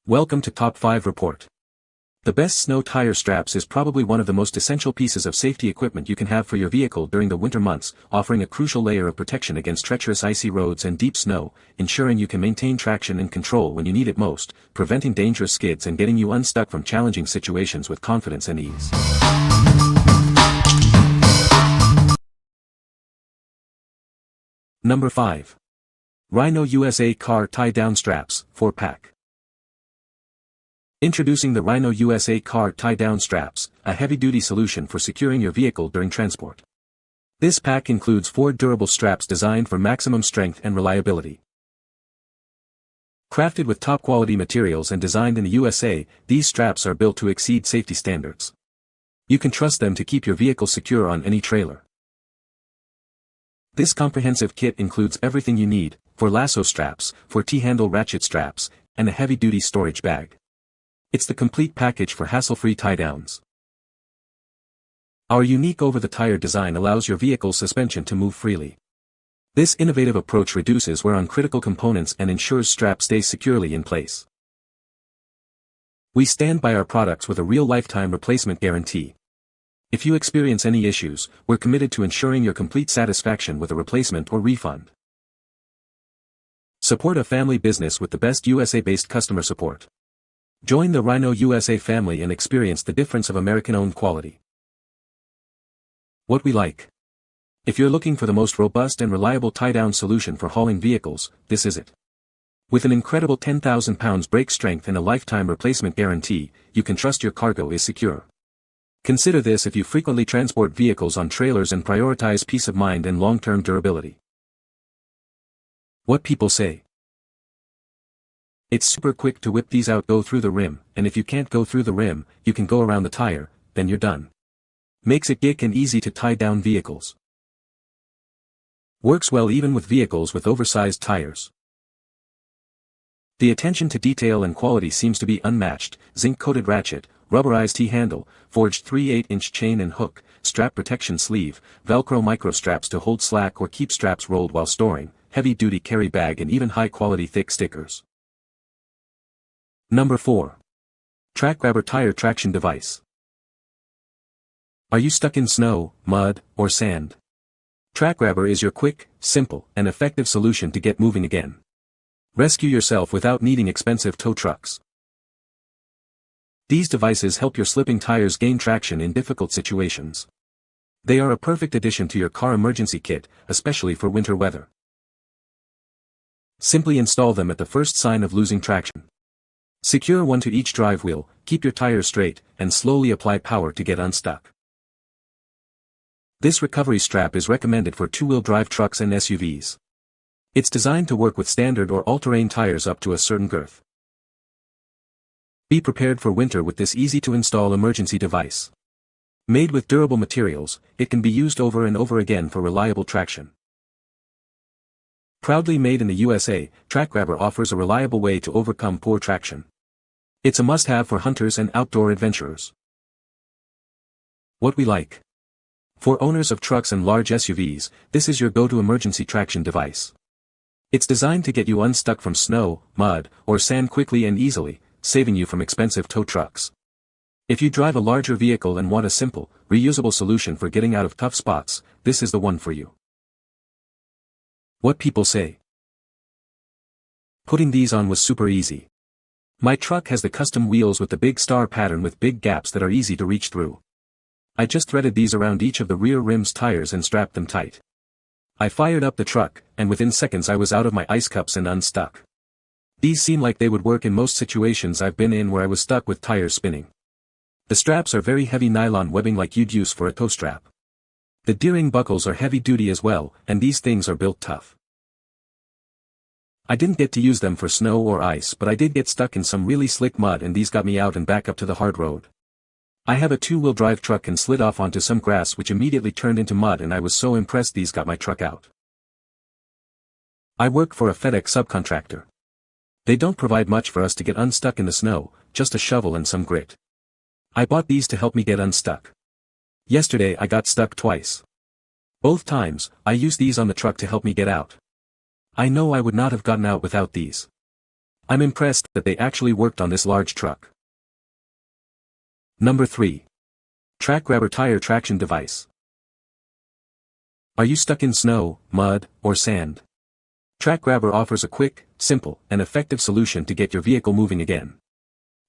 Welcome to Top 5 Report. The best snow tire straps is probably one of the most essential pieces of safety equipment you can have for your vehicle during the winter months, offering a crucial layer of protection against treacherous icy roads and deep snow, ensuring you can maintain traction and control when you need it most, preventing dangerous skids and getting you unstuck from challenging situations with confidence and ease. Number 5. Rhino USA Car Tie-Down Straps, 4-pack. Introducing the Rhino USA Car Tie-Down Straps, a heavy-duty solution for securing your vehicle during transport. This pack includes 4 durable straps designed for maximum strength and reliability. Crafted with top-quality materials and designed in the USA, these straps are built to exceed safety standards. You can trust them to keep your vehicle secure on any trailer. This comprehensive kit includes everything you need, for lasso straps, for T-handle ratchet straps, and a heavy-duty storage bag. It's the complete package for hassle-free tie-downs. Our unique over-the-tire design allows your vehicle's suspension to move freely. This innovative approach reduces wear on critical components and ensures straps stay securely in place. We stand by our products with a real lifetime replacement guarantee. If you experience any issues, we're committed to ensuring your complete satisfaction with a replacement or refund. Support a family business with the best USA-based customer support. Join the Rhino USA family and experience the difference of American-owned quality. What we like. If you're looking for the most robust and reliable tie-down solution for hauling vehicles, this is it. With an incredible 10,000 pounds brake strength and a lifetime replacement guarantee, you can trust your cargo is secure. Consider this if you frequently transport vehicles on trailers and prioritize peace of mind and long-term durability. What people say. It's super quick to whip these out, go through the rim, and if you can't go through the rim, you can go around the tire, then you're done. Makes it quick and easy to tie down vehicles. Works well even with vehicles with oversized tires. The attention to detail and quality seems to be unmatched. Zinc-coated ratchet, rubberized T-handle, forged 3/8-inch chain and hook, strap protection sleeve, Velcro micro straps to hold slack or keep straps rolled while storing, heavy-duty carry bag and even high-quality thick stickers. Number 4. TRACGRABBER Tire Traction Device. Are you stuck in snow, mud, or sand? TRACGRABBER is your quick, simple, and effective solution to get moving again. Rescue yourself without needing expensive tow trucks. These devices help your slipping tires gain traction in difficult situations. They are a perfect addition to your car emergency kit, especially for winter weather. Simply install them at the first sign of losing traction. Secure one to each drive wheel, keep your tires straight, and slowly apply power to get unstuck. This recovery strap is recommended for two-wheel drive trucks and SUVs. It's designed to work with standard or all-terrain tires up to a certain girth. Be prepared for winter with this easy-to-install emergency device. Made with durable materials, it can be used over and over again for reliable traction. Proudly made in the USA, TRACGRABBER offers a reliable way to overcome poor traction. It's a must-have for hunters and outdoor adventurers. What we like. For owners of trucks and large SUVs, this is your go-to emergency traction device. It's designed to get you unstuck from snow, mud, or sand quickly and easily, saving you from expensive tow trucks. If you drive a larger vehicle and want a simple, reusable solution for getting out of tough spots, this is the one for you. What people say. Putting these on was super easy. My truck has the custom wheels with the big star pattern with big gaps that are easy to reach through. I just threaded these around each of the rear rim's tires and strapped them tight. I fired up the truck, and within seconds I was out of my ice cups and unstuck. These seem like they would work in most situations I've been in where I was stuck with tires spinning. The straps are very heavy nylon webbing like you'd use for a tow strap. The D-ring buckles are heavy duty as well, and these things are built tough. I didn't get to use them for snow or ice, but I did get stuck in some really slick mud and these got me out and back up to the hard road. I have a two-wheel drive truck and slid off onto some grass which immediately turned into mud and I was so impressed these got my truck out. I work for a FedEx subcontractor. They don't provide much for us to get unstuck in the snow, just a shovel and some grit. I bought these to help me get unstuck. Yesterday I got stuck twice. Both times, I used these on the truck to help me get out. I know I would not have gotten out without these. I'm impressed that they actually worked on this large truck. Number 3. TRACGRABBER Tire Traction Device. Are you stuck in snow, mud, or sand? TRACGRABBER offers a quick, simple, and effective solution to get your vehicle moving again.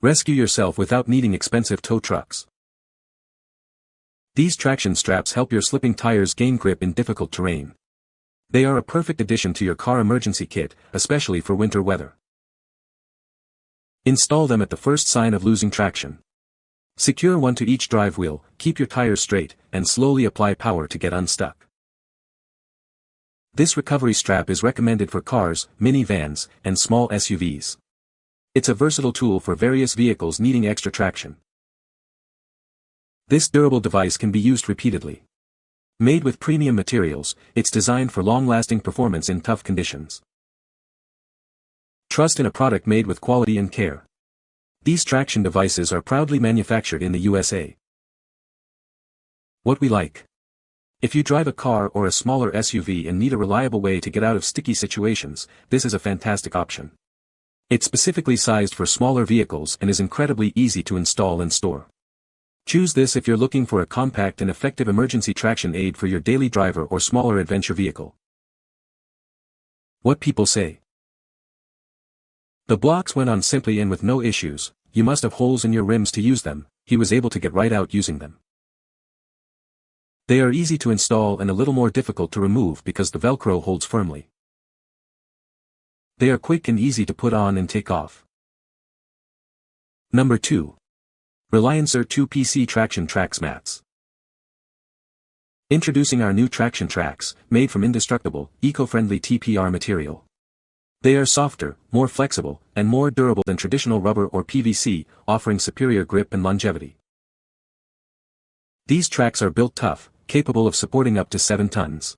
Rescue yourself without needing expensive tow trucks. These traction straps help your slipping tires gain grip in difficult terrain. They are a perfect addition to your car emergency kit, especially for winter weather. Install them at the first sign of losing traction. Secure one to each drive wheel, keep your tires straight, and slowly apply power to get unstuck. This recovery strap is recommended for cars, minivans, and small SUVs. It's a versatile tool for various vehicles needing extra traction. This durable device can be used repeatedly. Made with premium materials, it's designed for long-lasting performance in tough conditions. Trust in a product made with quality and care. These traction devices are proudly manufactured in the USA. What we like. If you drive a car or a smaller SUV and need a reliable way to get out of sticky situations, this is a fantastic option. It's specifically sized for smaller vehicles and is incredibly easy to install and store. Choose this if you're looking for a compact and effective emergency traction aid for your daily driver or smaller adventure vehicle. What people say. The blocks went on simply and with no issues. You must have holes in your rims to use them. He was able to get right out using them. They are easy to install and a little more difficult to remove because the Velcro holds firmly. They are quick and easy to put on and take off. Number 2. Reliancer 2PC Traction Tracks Mats. Introducing our new traction tracks, made from indestructible, eco-friendly TPR material. They are softer, more flexible, and more durable than traditional rubber or PVC, offering superior grip and longevity. These tracks are built tough, capable of supporting up to 7 tons.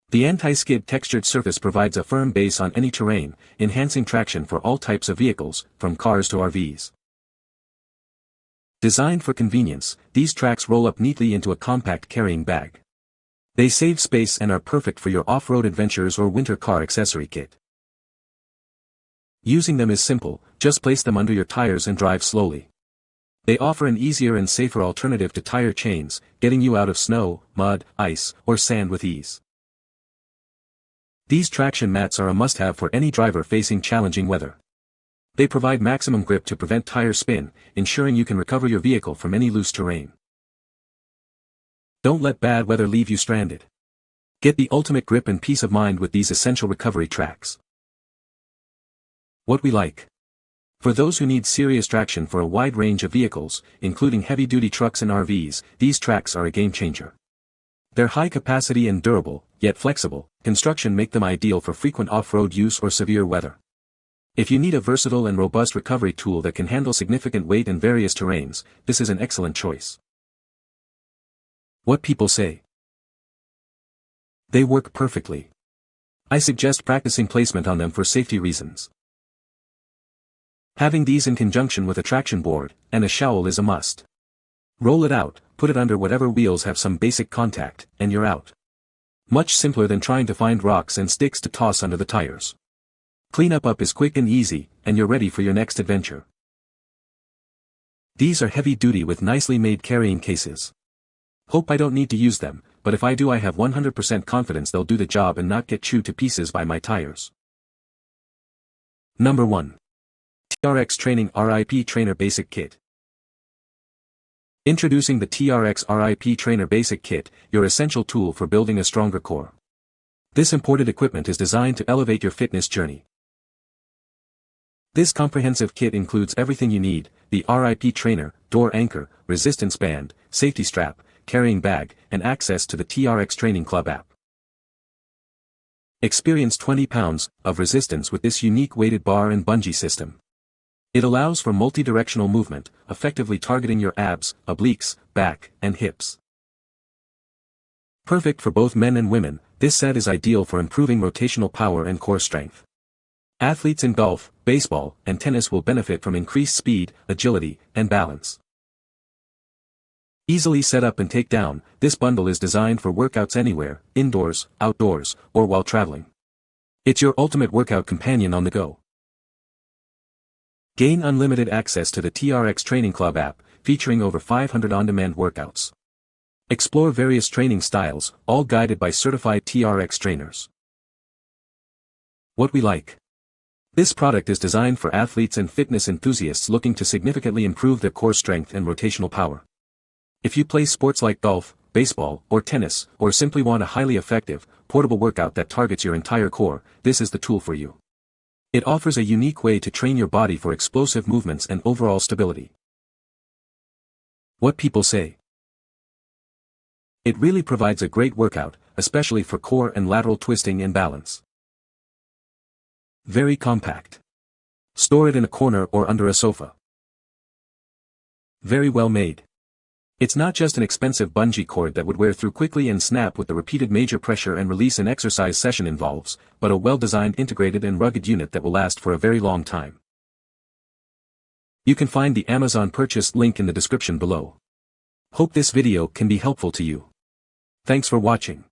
The anti-skid textured surface provides a firm base on any terrain, enhancing traction for all types of vehicles, from cars to RVs. Designed for convenience, these tracks roll up neatly into a compact carrying bag. They save space and are perfect for your off-road adventures or winter car accessory kit. Using them is simple, just place them under your tires and drive slowly. They offer an easier and safer alternative to tire chains, getting you out of snow, mud, ice, or sand with ease. These traction mats are a must-have for any driver facing challenging weather. They provide maximum grip to prevent tire spin, ensuring you can recover your vehicle from any loose terrain. Don't let bad weather leave you stranded. Get the ultimate grip and peace of mind with these essential recovery tracks. What we like. For those who need serious traction for a wide range of vehicles, including heavy-duty trucks and RVs, these tracks are a game-changer. Their high capacity and durable, yet flexible, construction make them ideal for frequent off-road use or severe weather. If you need a versatile and robust recovery tool that can handle significant weight in various terrains, this is an excellent choice. What people say. They work perfectly. I suggest practicing placement on them for safety reasons. Having these in conjunction with a traction board and a shovel is a must. Roll it out, put it under whatever wheels have some basic contact, and you're out. Much simpler than trying to find rocks and sticks to toss under the tires. Cleanup is quick and easy, and you're ready for your next adventure. These are heavy-duty with nicely made carrying cases. Hope I don't need to use them, but if I do I have 100% confidence they'll do the job and not get chewed to pieces by my tires. Number 1. TRX Training RIP Trainer Basic Kit. Introducing the TRX RIP Trainer Basic Kit, your essential tool for building a stronger core. This imported equipment is designed to elevate your fitness journey. This comprehensive kit includes everything you need: the RIP trainer, door anchor, resistance band, safety strap, carrying bag, and access to the TRX Training Club app. Experience 20 pounds of resistance with this unique weighted bar and bungee system. It allows for multi-directional movement, effectively targeting your abs, obliques, back, and hips. Perfect for both men and women, this set is ideal for improving rotational power and core strength. Athletes in golf, baseball, and tennis will benefit from increased speed, agility, and balance. Easily set up and take down, this bundle is designed for workouts anywhere, indoors, outdoors, or while traveling. It's your ultimate workout companion on the go. Gain unlimited access to the TRX Training Club app, featuring over 500 on-demand workouts. Explore various training styles, all guided by certified TRX trainers. What we like. This product is designed for athletes and fitness enthusiasts looking to significantly improve their core strength and rotational power. If you play sports like golf, baseball, or tennis, or simply want a highly effective, portable workout that targets your entire core, this is the tool for you. It offers a unique way to train your body for explosive movements and overall stability. What people say. It really provides a great workout, especially for core and lateral twisting and balance. Very compact. Store it in a corner or under a sofa. Very well made. It's not just an expensive bungee cord that would wear through quickly and snap with the repeated major pressure and release an exercise session involves, but a well-designed, integrated and rugged unit that will last for a very long time. You can find the Amazon purchase link in the description below. Hope this video can be helpful to you. Thanks for watching.